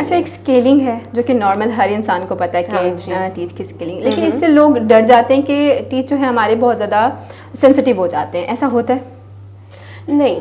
अच्छा, एक स्केलिंग है जो कि नॉर्मल हर इंसान को पता है कि हाँ टीथ की स्केलिंग, लेकिन इससे लोग डर जाते हैं कि टीथ जो है हमारे बहुत ज़्यादा सेंसिटिव हो जाते हैं, ऐसा होता है? नहीं,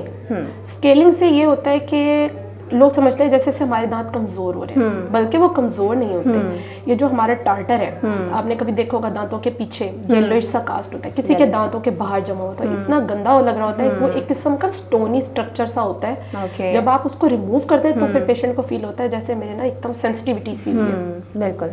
स्केलिंग से ये होता है कि लोग समझते हैं जैसे से हमारे दांत कमजोर हो रहे हैं, बल्कि वो कमजोर नहीं होते। ये जो हमारा टार्टर है, आपने कभी देखा होगा दांतों के पीछे येलोइश सा कास्ट होता है, किसी के दांतों के बाहर जमा होता है, इतना गंदा लग रहा होता है, वो एक किस्म का स्टोनी स्ट्रक्चर सा होता है। जब आप उसको रिमूव करते हैं तो फिर पेशेंट को फील होता है जैसे मेरे ना एकदम सेंसिटिविटी सी हुई है। बिल्कुल,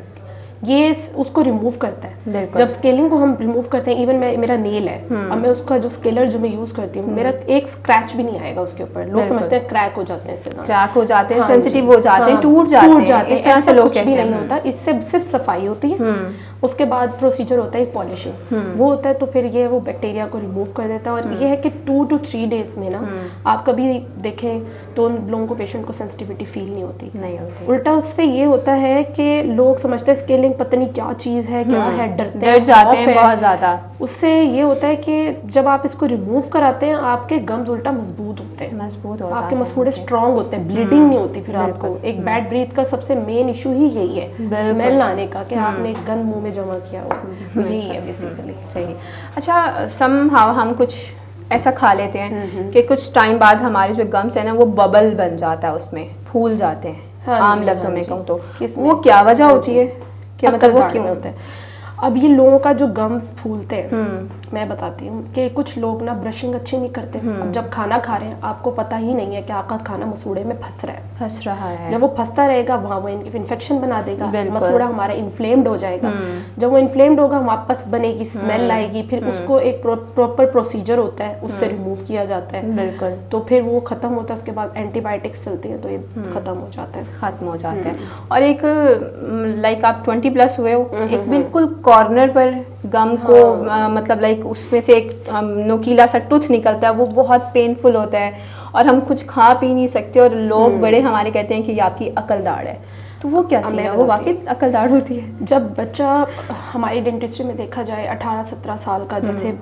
ये उसको रिमूव करता है। जब स्केलिंग को हम रिमूव करते हैं, इवन मेरा नेल है, अब मैं उसका जो स्केलर जो मैं यूज करती हूँ, मेरा एक स्क्रैच भी नहीं आएगा उसके ऊपर। लोग समझते हैं क्रैक हो जाते हैं, इससे क्रैक हो जाते हैं, सेंसिटिव हो जाते हैं, टूट जाते हैं, इस तरह से लोग कुछ भी नहीं होता। इससे सिर्फ सफाई होती है, उसके बाद प्रोसीजर होता है पॉलिशिंग, वो होता है, तो फिर ये वो बैक्टीरिया को रिमूव कर देता है। और ये है कि 2 to 3 डेज में ना आप कभी देखें तो उन लोगों को, पेशेंट को सेंसिटिविटी फील नहीं होती। उल्टा उससे ये होता है कि लोग समझते हैं स्केलिंग पता नहीं क्या चीज़ है, क्या है, डर जाते हैं बहुत ज़्यादा। उससे ये होता है कि जब आप इसको रिमूव कराते हैं, आपके गम्स उल्टा मजबूत होते हैं, आपके मसूड़े स्ट्रांग होते हैं, ब्लीडिंग नहीं होती फिर आपको। एक बैड ब्रीथ का सबसे मेन इशू ही यही है, स्मेल आने का, कि आपने गंद मुंह में जमा किया हुआ, यही है बेसिकली। सही। अच्छा, समहाउ हम कुछ ऐसा खा लेते हैं कि कुछ टाइम बाद हमारे जो गम्स है ना वो बबल बन जाता है, उसमें फूल जाते हैं। आम लफ्जों में कहूँ तो वो क्या वजह होती है कि मतलब वो क्यों होता है? अब ये लोगों का जो गम्स फूलते हैं, मैं बताती हूँ कि कुछ लोग ना ब्रशिंग अच्छी नहीं करते। अब जब खाना खा रहे हैं, आपको पता ही नहीं है कि आपका खाना मसूड़े में फंस रहा है। जब वो फंसता रहेगा, वहाँ वो इन्फेक्शन बना देगा, मसूड़ा हमारा इन्फ्लेम्ड हो जाएगा। जब वो इन्फ्लेम्ड होगा, वापस बनेगी, स्मेल आएगी, फिर उसको एक प्रॉपर प्रोसीजर होता है, उससे रिमूव किया जाता है। बिल्कुल। तो फिर वो खत्म होता है, उसके बाद एंटीबायोटिक्स चलती हैं, तो ये खत्म हो जाता है। और एक लाइक आप 20+ हुए हो, एक बिल्कुल कॉर्नर पर गम को मतलब लाइक उसमें से एक नोकीला सा टूथ निकलता है, वो बहुत पेनफुल होता है और हम कुछ खा पी नहीं सकते, और लोग बड़े हमारे कहते हैं कि ये आपकी अकल दाढ़ है। तो वो क्या सीन है? वो वाकई अकल दाढ़ होती है? जब बच्चा, हमारी डेंटिस्ट्री में देखा जाए 18-17 साल का, जैसे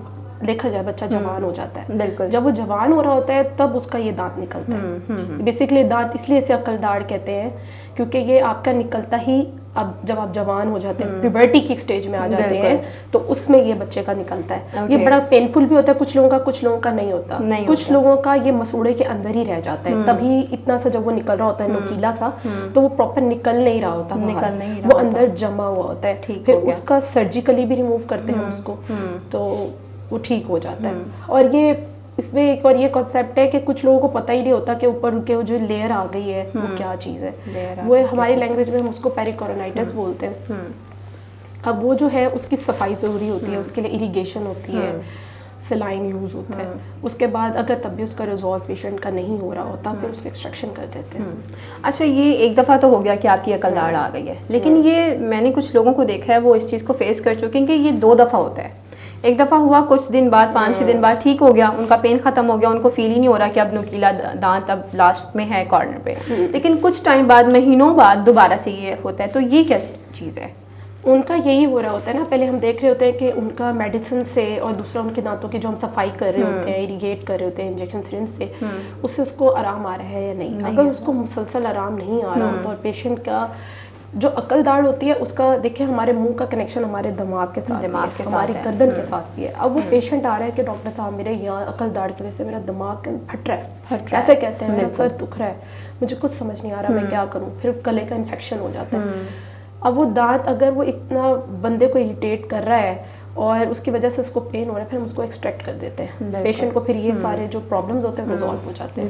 देखा जाए बच्चा जवान हो जाता है, बिल्कुल, जब वो जवान हो रहा होता है तब उसका ये दांत निकलता है। बेसिकली दांत इसलिए इसे अकल दाढ़ कहते हैं क्योंकि ये आपका निकलता ही, अब जब आप जवान हो जाते हैं, प्यूबर्टी की स्टेज में आ जाते हैं, तो उसमें ये बच्चे का निकलता है। ये बड़ा पेनफुल भी होता है कुछ लोगों का नहीं होता। कुछ लोगों का ये मसूड़े के अंदर ही रह जाता है, तभी इतना सा जब वो निकल रहा होता है नोकीला सा, तो वो प्रॉपर निकल नहीं रहा होता, वो अंदर जमा हुआ होता है। फिर उसका सर्जिकली भी रिमूव करते हैं उसको, तो वो ठीक हो जाता है। और ये इसमें एक और ये कॉन्सेप्ट है कि कुछ लोगों को पता ही नहीं होता कि ऊपर के वो जो लेयर आ गई है वो क्या चीज़ है। वो हमारी लैंग्वेज में हम उसको पेरिकोरोनाइटिस बोलते हैं। अब वो जो है उसकी सफाई ज़रूरी होती है, उसके लिए इरिगेशन होती है, सलाइन यूज़ होता है। उसके बाद अगर तब भी उसका रिजॉल्व पेशेंट का नहीं हो रहा होता, फिर उसका एक्सट्रैक्शन कर देते हैं। अच्छा, ये एक दफ़ा तो हो गया कि आपकी अकल दाढ़ आ गई है, लेकिन ये मैंने कुछ लोगों को देखा है वो इस चीज़ को फेस कर चुके हैं कि ये 2 दफ़ा होता है। एक दफ़ा हुआ, कुछ दिन बाद, 5-6 दिन बाद ठीक हो गया, उनका पेन ख़त्म हो गया, उनको फील ही नहीं हो रहा कि अब नुकीला दांत अब लास्ट में है कॉर्नर पे। लेकिन कुछ टाइम बाद, महीनों बाद दोबारा से ये होता है, तो ये क्या चीज़ है? उनका यही हो रहा होता है ना, पहले हम देख रहे होते हैं कि उनका मेडिसिन से, और दूसरा उनके दांतों की जो हम सफाई कर रहे होते हैं, इरिगेट कर रहे होते हैं इंजेक्शन सिरिंज से, उससे उसको आराम आ रहा है या नहीं। अगर उसको मुसलसल आराम नहीं आ रहा होता, और पेशेंट का जो अकल दाढ़ होती है उसका, देखिए हमारे मुंह का कनेक्शन हमारे दिमाग के साथ है, हमारी गर्दन के साथ भी है। अब वो पेशेंट आ रहा है कि डॉक्टर साहब मेरे यहाँ अकल दाढ़ की वजह से मेरा दिमाग फट रहा है, ऐसे कहते हैं, मेरा सर दुख रहा है, मुझे कुछ समझ नहीं आ रहा, मैं क्या करूँ, फिर गले का इन्फेक्शन हो जाता है। अब वो दांत अगर वो इतना बंदे को इरिटेट कर रहा है और उसकी वजह से उसको पेन हो रहा है, फिर हम उसको एक्सट्रैक्ट कर देते हैं पेशेंट को, फिर ये सारे जो प्रॉब्लम्स होते हैं रिजॉल्व हो जाते हैं।